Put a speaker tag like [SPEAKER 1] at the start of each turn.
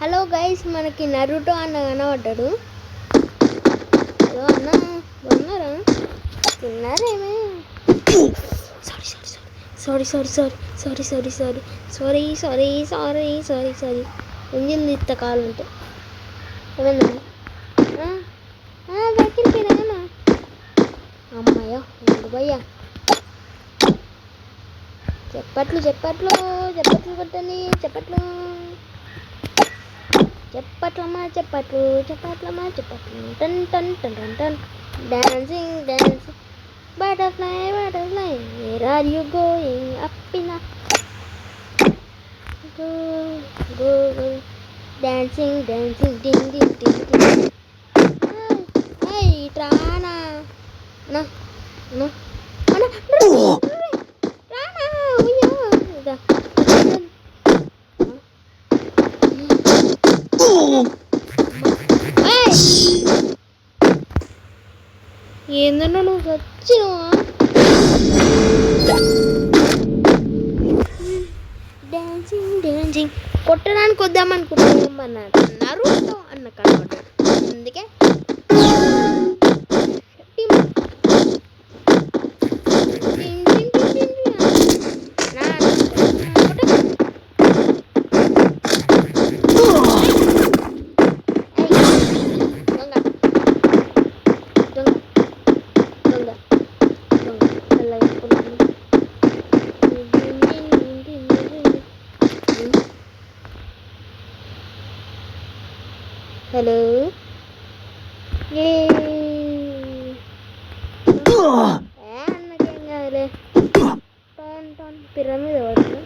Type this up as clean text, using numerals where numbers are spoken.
[SPEAKER 1] Hello guys, మనకి Naruto అన్న కనబడ్డాడు. హలో అన్న, బాగున్నారా? తిన్నారేమే? సారీ. ఇంజిన్ తీస్తా కావాలంటే. ఏమన్నా వెహికల్ పోయినా అమ్మాయ్య భయ్యా. చెప్పట్లు కొట్టండి. చెప్పట్లమ్మా టన్ టన్ టన్ టన్ టన్. Dancing butterfly where are you going? Up in go dancing ding. Hey ట్రానా నా రానా అయ్యో ఇదా ఏందన్నా నువ్వు వచ్చినవా? డాన్సింగ్ కొట్టడానికి వద్దామనుకుంటున్నారు అన్న కనబడ్డాడు. అందుకే హలో అన్నకేం కాదులే. పిరమిడ్ పడుతుంది.